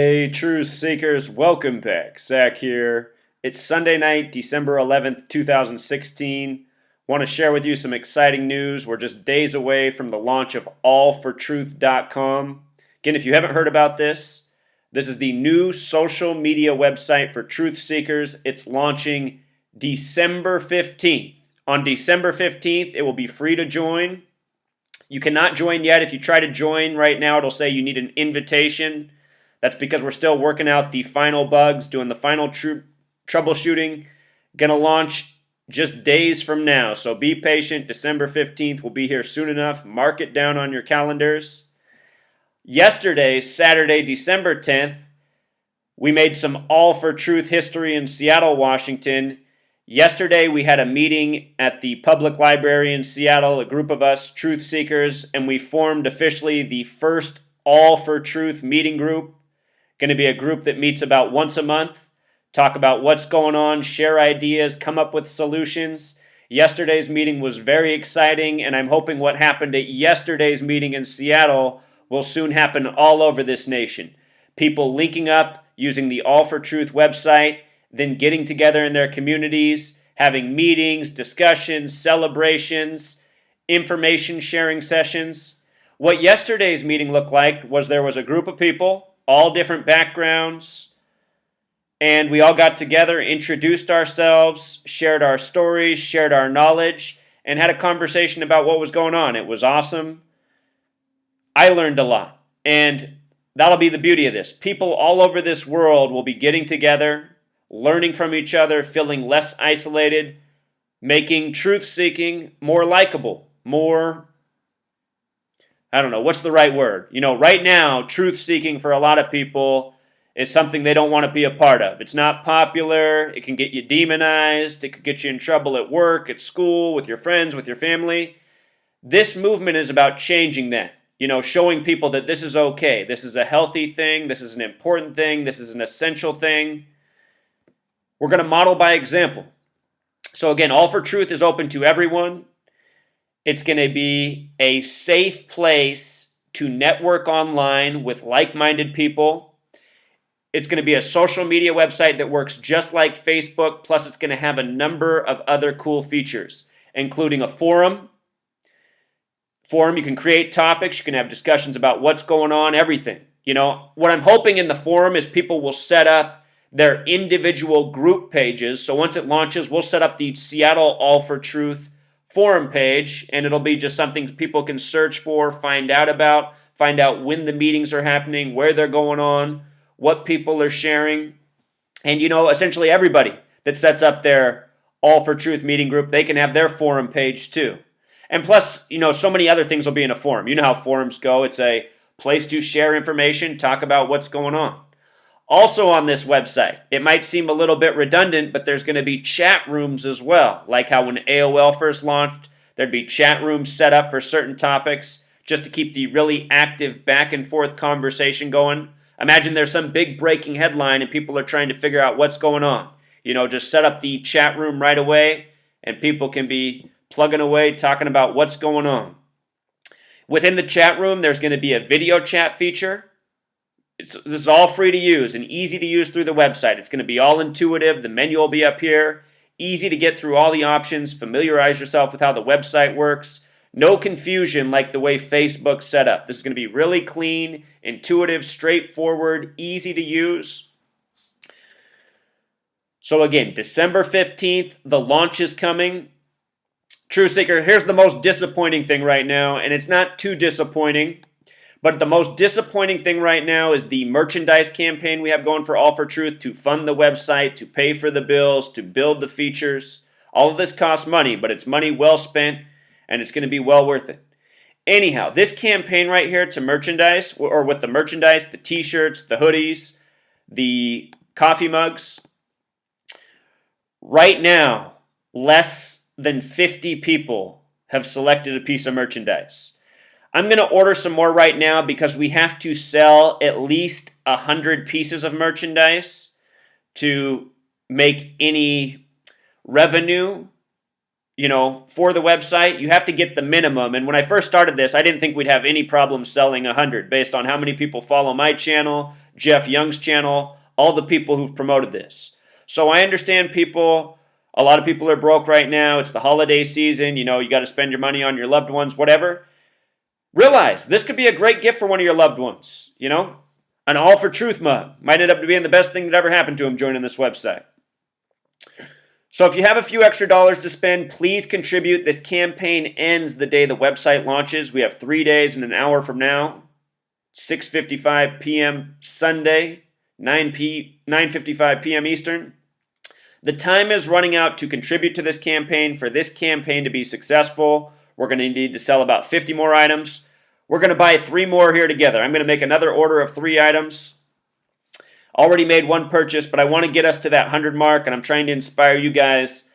Hey, truth seekers, welcome back. Zach here. It's Sunday night, December 11th, 2016. Want to share with you some exciting news. We're just days away from the launch of all4truth.com. Again, if you haven't heard about this, this is the new social media website for truth seekers. It's launching December 15th. On December 15th, it will be free to join. You cannot join yet. If you try to join right now, it'll say you need an invitation. That's because we're still working out the final bugs, doing the final troubleshooting. Going to launch just days from now, so be patient. December 15th will be here soon enough. Mark it down on your calendars. Yesterday, Saturday, December 10th, we made some All for Truth history in Seattle, Washington. Yesterday, we had a meeting at the public library in Seattle, a group of us, truth seekers, and we formed officially the first All for Truth meeting group. Going to be a group that meets about once a month, talk about what's going on, share ideas, come up with solutions. Yesterday's meeting was very exciting, and I'm hoping what happened at yesterday's meeting in Seattle will soon happen all over this nation. People linking up using the All for Truth website, then getting together in their communities, having meetings, discussions, celebrations, information sharing sessions. What yesterday's meeting looked like was there was a group of people, all different backgrounds, and we all got together, introduced ourselves, shared our stories, shared our knowledge, and had a conversation about what was going on. It was awesome. I learned a lot, and that'll be the beauty of this. People all over this world will be getting together, learning from each other, feeling less isolated, making truth-seeking more likable, more, I don't know, what's the right word? Right now, truth-seeking for a lot of people is something they don't want to be a part of. It's not popular. It can get you demonized. It could get you in trouble at work, at school, with your friends, with your family. This movement is about changing that. Showing people that this is okay. This is a healthy thing. This is an important thing. This is an essential thing. We're going to model by example. So again, All for Truth is open to everyone. It's going to be a safe place to network online with like-minded people. It's going to be a social media website that works just like Facebook, plus it's going to have a number of other cool features, including a forum. You can create topics, you can have discussions about what's going on, everything. What I'm hoping in the forum is people will set up their individual group pages. So once it launches, we'll set up the Seattle All for Truth forum page, and it'll be just something people can search for, find out about, find out when the meetings are happening, where they're going on, what people are sharing. And essentially everybody that sets up their All for Truth meeting group, they can have their forum page too. And plus, so many other things will be in a forum. You know how forums go. It's a place to share information, talk about what's going on. Also on this website, it might seem a little bit redundant, but there's going to be chat rooms as well. Like how when AOL first launched, there'd be chat rooms set up for certain topics just to keep the really active back and forth conversation going. Imagine there's some big breaking headline and people are trying to figure out what's going on. Just set up the chat room right away and people can be plugging away, talking about what's going on. Within the chat room, there's going to be a video chat feature. This is all free to use and easy to use through the website. It's going to be all intuitive. The menu will be up here. Easy to get through all the options. Familiarize yourself with how the website works. No confusion like the way Facebook's set up. This is going to be really clean, intuitive, straightforward, easy to use. So again, December 15th, the launch is coming. True Seeker, here's the most disappointing thing right now, and it's not too disappointing. But the most disappointing thing right now is the merchandise campaign we have going for All for Truth to fund the website, to pay for the bills, to build the features. All of this costs money, but it's money well spent, and it's going to be well worth it. Anyhow, this campaign right here to merchandise, or with the merchandise, the t-shirts, the hoodies, the coffee mugs, right now, less than 50 people have selected a piece of merchandise. I'm going to order some more right now because we have to sell at least 100 pieces of merchandise to make any revenue for the website, you have to get the minimum. And when I first started this, I didn't think we'd have any problem selling 100 based on how many people follow my channel, Jeff Young's channel, all the people who've promoted this. So I understand a lot of people are broke right now. It's the holiday season. You got to spend your money on your loved ones, whatever. Realize this could be a great gift for one of your loved ones. An All for Truth mug might end up being the best thing that ever happened to him joining this website. So if you have a few extra dollars to spend, please contribute. This campaign ends the day the website launches. We have 3 days and an hour from now, 6:55 p.m. Sunday, 9:55 p.m. Eastern. The time is running out to contribute to this campaign. For this campaign to be successful, we're going to need to sell about 50 more items. We're going to buy 3 more here together. I'm going to make another order of 3 items. Already made 1 purchase, but I want to get us to that 100 mark, and I'm trying to inspire you guys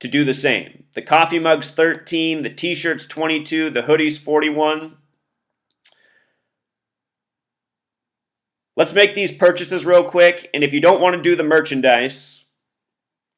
to do the same. The coffee mug's 13, the t-shirt's 22, the hoodie's 41. Let's make these purchases real quick, and if you don't want to do the merchandise,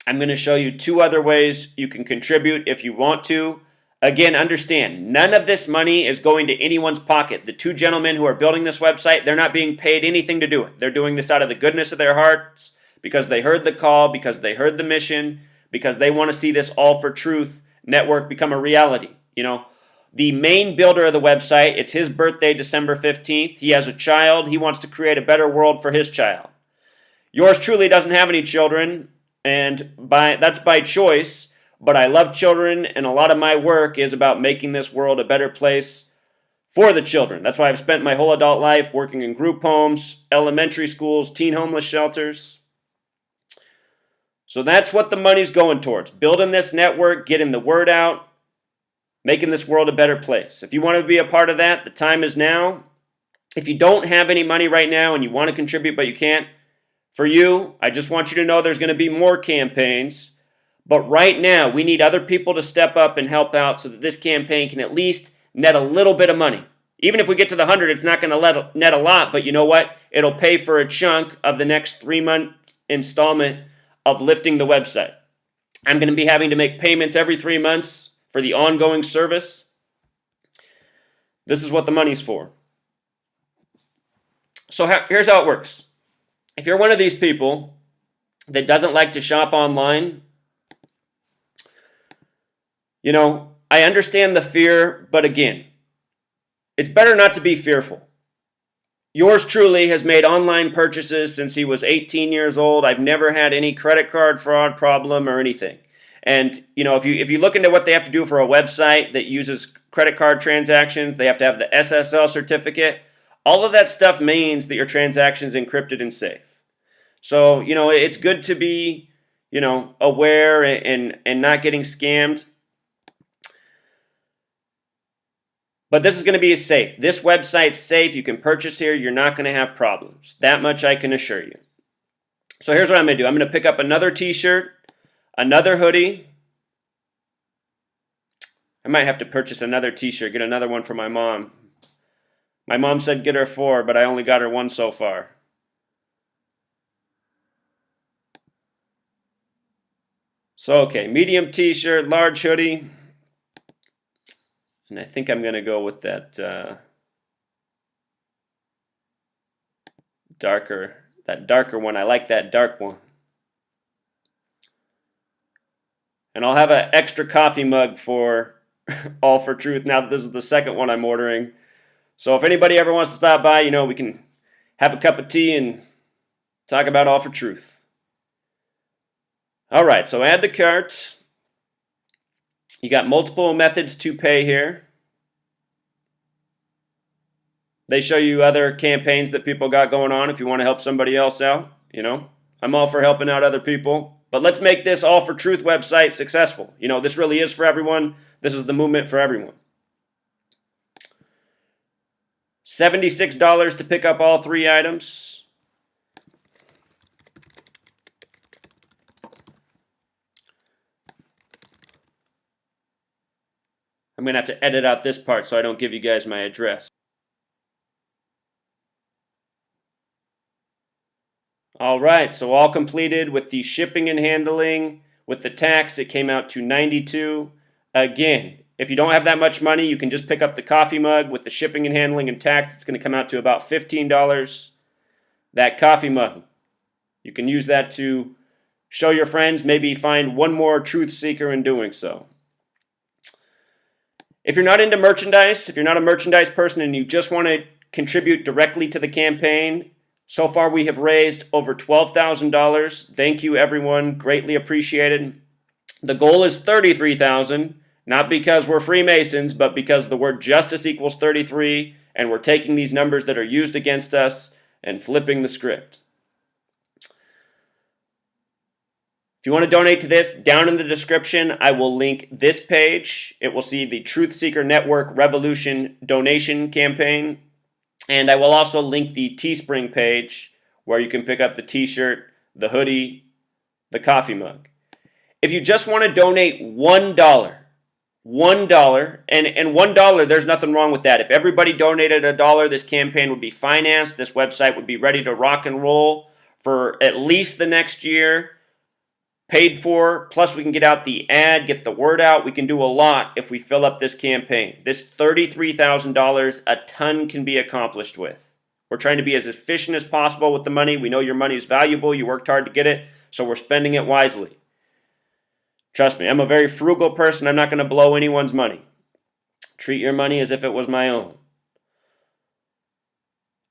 I'm going to show you 2 other ways you can contribute if you want to. Again, understand, none of this money is going to anyone's pocket. The 2 gentlemen who are building this website, they're not being paid anything to do it. They're doing this out of the goodness of their hearts, because they heard the call, because they heard the mission, because they want to see this All for Truth network become a reality. The main builder of the website, it's his birthday, December 15th. He has a child. He wants to create a better world for his child. Yours truly doesn't have any children, and that's by choice. But I love children, and a lot of my work is about making this world a better place for the children. That's why I've spent my whole adult life working in group homes, elementary schools, teen homeless shelters. So that's what the money's going towards. Building this network, getting the word out, making this world a better place. If you want to be a part of that, the time is now. If you don't have any money right now and you want to contribute but you can't, for you, I just want you to know there's going to be more campaigns. But right now, we need other people to step up and help out so that this campaign can at least net a little bit of money. Even if we get to the 100, it's not going to net a lot, but you know what? It'll pay for a chunk of the next 3-month installment of lifting the website. I'm going to be having to make payments every 3 months for the ongoing service. This is what the money's for. So here's how it works. If you're one of these people that doesn't like to shop online, I understand the fear, but again, it's better not to be fearful. Yours truly has made online purchases since he was 18 years old. I've never had any credit card fraud problem or anything. And, if you look into what they have to do for a website that uses credit card transactions, they have to have the SSL certificate. All of that stuff means that your transaction's encrypted and safe. So, it's good to be, aware and not getting scammed. But this is going to be safe. This website's safe. You can purchase here. You're not going to have problems. That much I can assure you. So here's what I'm going to do. I'm going to pick up another t-shirt, another hoodie. I might have to purchase another t-shirt, get another one for my mom. My mom said get her 4, but I only got her 1 so far. So, okay, medium t-shirt, large hoodie. And I think I'm going to go with that darker one. I like that dark one. And I'll have an extra coffee mug for All for Truth now that this is the second one I'm ordering. So if anybody ever wants to stop by, we can have a cup of tea and talk about All for Truth. All right, so add to cart. You got multiple methods to pay here. They show you other campaigns that people got going on if you want to help somebody else out. I'm all for helping out other people. But let's make this All for Truth website successful. This really is for everyone. This is the movement for everyone. $76 to pick up all 3 items. I'm going to have to edit out this part so I don't give you guys my address. All right, so all completed with the shipping and handling. With the tax, it came out to $92. Again, if you don't have that much money, you can just pick up the coffee mug with the shipping and handling and tax. It's going to come out to about $15. That coffee mug, you can use that to show your friends, maybe find one more truth seeker in doing so. If you're not into merchandise, if you're not a merchandise person and you just want to contribute directly to the campaign, so far we have raised over $12,000. Thank you, everyone. Greatly appreciated. The goal is $33,000, not because we're Freemasons, but because the word justice equals 33, and we're taking these numbers that are used against us and flipping the script. If you want to donate to this, down in the description, I will link this page. It will see the Truth Seeker Network Revolution donation campaign. And I will also link the Teespring page where you can pick up the t-shirt, the hoodie, the coffee mug. If you just want to donate $1, and $1, there's nothing wrong with that. If everybody donated $1, this campaign would be financed. This website would be ready to rock and roll for at least the next year. Paid for, plus we can get out the ad, get the word out. We can do a lot if we fill up this campaign. This $33,000, a ton can be accomplished with. We're trying to be as efficient as possible with the money. We know your money is valuable. You worked hard to get it, so we're spending it wisely. Trust me, I'm a very frugal person. I'm not going to blow anyone's money. Treat your money as if it was my own.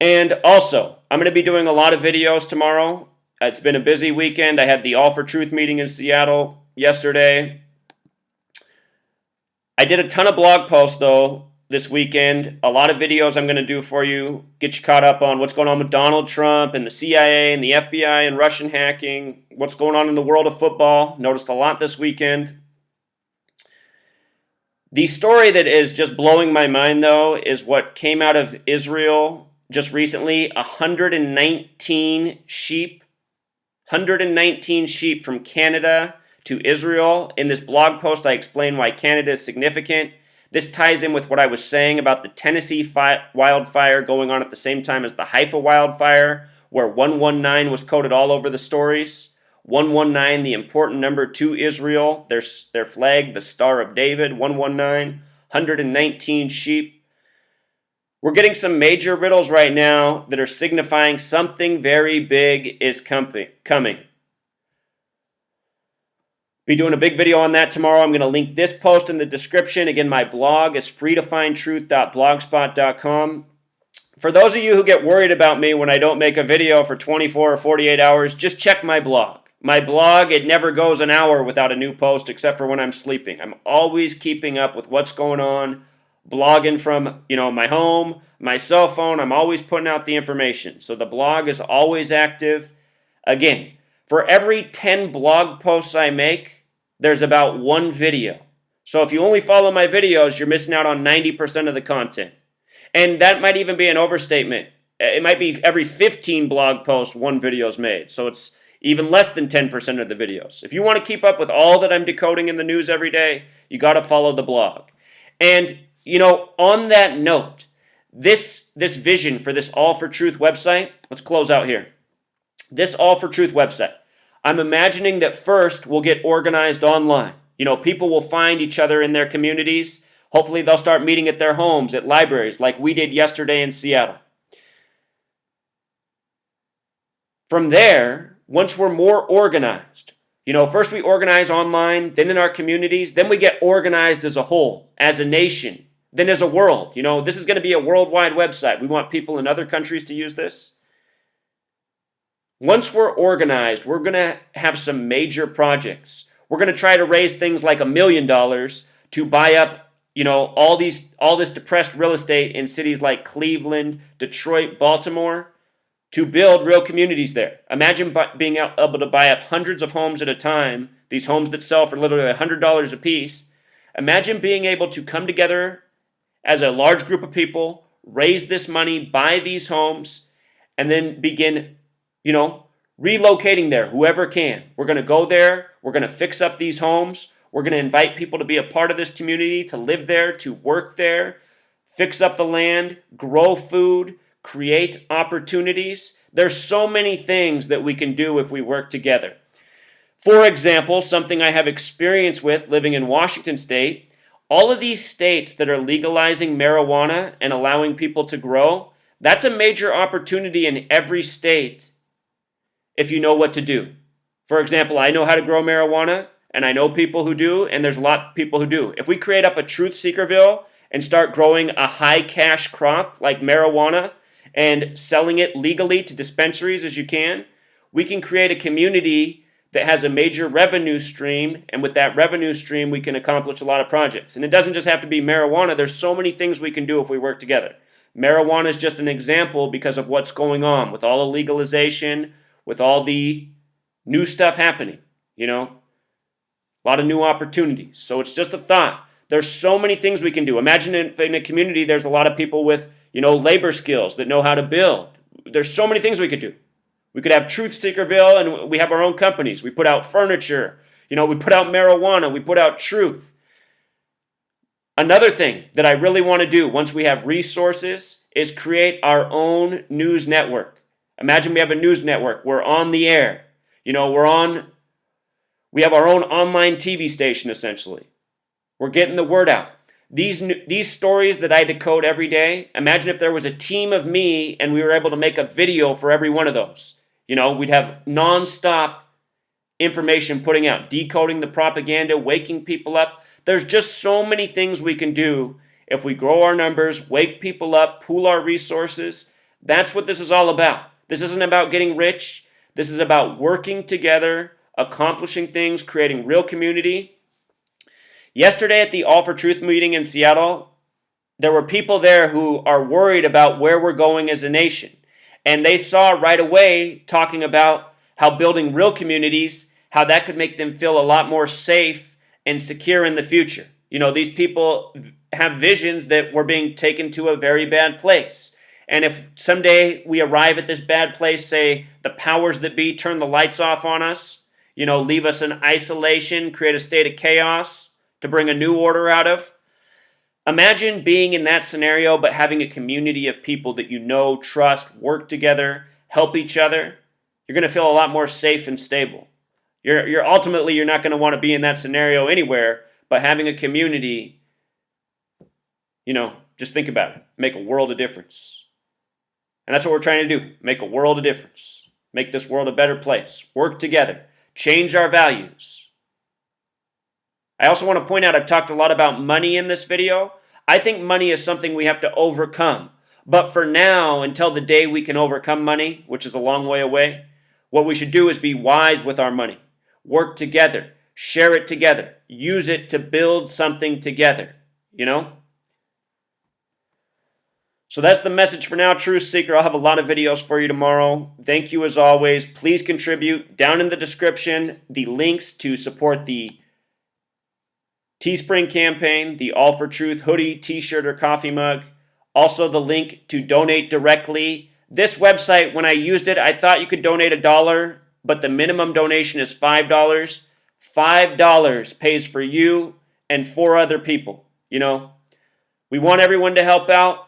And also, I'm going to be doing a lot of videos tomorrow. It's been a busy weekend. I had the All for Truth meeting in Seattle yesterday. I did a ton of blog posts, though, this weekend. A lot of videos I'm going to do for you. Get you caught up on what's going on with Donald Trump and the CIA and the FBI and Russian hacking. What's going on in the world of football. Noticed a lot this weekend. The story that is just blowing my mind, though, is what came out of Israel just recently. 119 sheep from Canada to Israel. In this blog post, I explain why Canada is significant. This ties in with what I was saying about the Tennessee wildfire going on at the same time as the Haifa wildfire, where 119 was quoted all over the stories. 119, the important number to Israel, their flag, the Star of David, 119, 119 sheep. We're getting some major riddles right now that are signifying something very big is coming. Be doing a big video on that tomorrow. I'm going to link this post in the description. Again, my blog is freetofindtruth.blogspot.com. For those of you who get worried about me when I don't make a video for 24 or 48 hours, just check my blog. My blog, it never goes an hour without a new post except for when I'm sleeping. I'm always keeping up with what's going on. Blogging from, my home, my cell phone. I'm always putting out the information. So the blog is always active. Again, for every 10 blog posts I make, there's about one video. So if you only follow my videos, you're missing out on 90% of the content. And that might even be an overstatement. It might be every 15 blog posts, one video is made. So it's even less than 10% of the videos. If you want to keep up with all that I'm decoding in the news every day, you got to follow the blog. And on that note, this vision for this All for Truth website, let's close out here. This All for Truth website, I'm imagining that first we'll get organized online. People will find each other in their communities. Hopefully they'll start meeting at their homes, at libraries, like we did yesterday in Seattle. From there, once we're more organized, first we organize online, then in our communities, then we get organized as a whole, as a nation, then as a world. This is going to be a worldwide website. We want people in other countries to use this. Once we're organized, we're going to have some major projects. We're going to try to raise things like $1 million to buy up, all this depressed real estate in cities like Cleveland, Detroit, Baltimore, to build real communities there. Imagine being able to buy up hundreds of homes at a time, these homes that sell for literally $100 a piece. Imagine being able to come together as a large group of people, raise this money, buy these homes, and then begin, relocating there, whoever can. We're going to go there. We're going to fix up these homes. We're going to invite people to be a part of this community, to live there, to work there, fix up the land, grow food, create opportunities. There's so many things that we can do if we work together. For example, something I have experience with living in Washington State, All of these states that are legalizing marijuana and allowing people to grow, that's a major opportunity in every state if you know what to do. For example, I know how to grow marijuana, and I know people who do, and there's a lot of people who do. If we create up a truth seekerville and start growing a high cash crop like marijuana and selling it legally to dispensaries as you can, we can create a community that has a major revenue stream, and with that revenue stream, we can accomplish a lot of projects. And it doesn't just have to be marijuana. There's so many things we can do if we work together. Marijuana is just an example because of what's going on with all the legalization, with all the new stuff happening, a lot of new opportunities. So it's just a thought. There's so many things we can do. Imagine in a community, there's a lot of people with, labor skills that know how to build. There's so many things we could do. We could have Truth Seekerville, and we have our own companies. We put out furniture. We put out marijuana. We put out truth. Another thing that I really want to do once we have resources is create our own news network. Imagine we have a news network. We're on the air. We have our own online TV station, essentially. We're getting the word out. These stories that I decode every day, imagine if there was a team of me and we were able to make a video for every one of those. We'd have nonstop information putting out, decoding the propaganda, waking people up. There's just so many things we can do if we grow our numbers, wake people up, pool our resources. That's what this is all about. This isn't about getting rich. This is about working together, accomplishing things, creating real community. Yesterday at the All4Truth meeting in Seattle, there were people there who are worried about where we're going as a nation. And they saw right away talking about how building real communities, how that could make them feel a lot more safe and secure in the future. These people have visions that we're being taken to a very bad place. And if someday we arrive at this bad place, say the powers that be turn the lights off on us, leave us in isolation, create a state of chaos to bring a new order out of. Imagine being in that scenario, but having a community of people that trust, work together, help each other. You're going to feel a lot more safe and stable. You're ultimately, you're not going to want to be in that scenario anywhere, but having a community, just think about it. Make a world of difference. And that's what we're trying to do. Make a world of difference. Make this world a better place. Work together. Change our values. I also want to point out, I've talked a lot about money in this video. I think money is something we have to overcome. But for now, until the day we can overcome money, which is a long way away, what we should do is be wise with our money. Work together. Share it together. Use it to build something together. So that's the message for now, Truth Seeker. I'll have a lot of videos for you tomorrow. Thank you as always. Please contribute. Down in the description, the links to support the Teespring campaign, the all4truth hoodie, t-shirt, or coffee mug. Also the link to donate directly. This website, when I used it, I thought you could donate $1, but the minimum donation is $5. $5 pays for you and 4 other people. We want everyone to help out.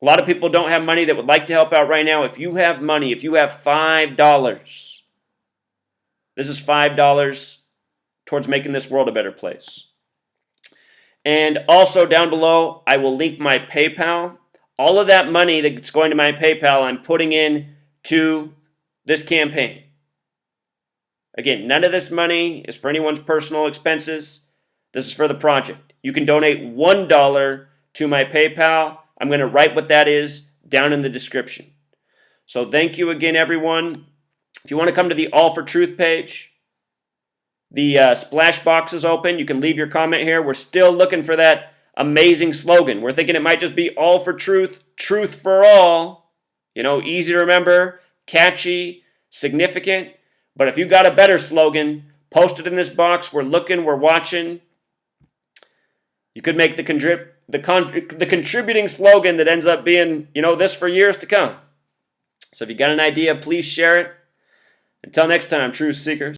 A lot of people don't have money that would like to help out right now. If you have money, if you have $5, this is $5 towards making this world a better place. And also down below, I will link my PayPal. All of that money that's going to my PayPal, I'm putting in to this campaign. Again, none of this money is for anyone's personal expenses. This is for the project. You can donate $1 to my PayPal. I'm going to write what that is down in the description. So thank you again, everyone. If you want to come to the all4truth page, the splash box is open. You can leave your comment here. We're still looking for that amazing slogan. We're thinking it might just be all for truth, truth for all. Easy to remember, catchy, significant. But if you got a better slogan, post it in this box. We're looking, we're watching. You could make the contributing slogan that ends up being, this for years to come. So if you got an idea, please share it. Until next time, Truth Seekers.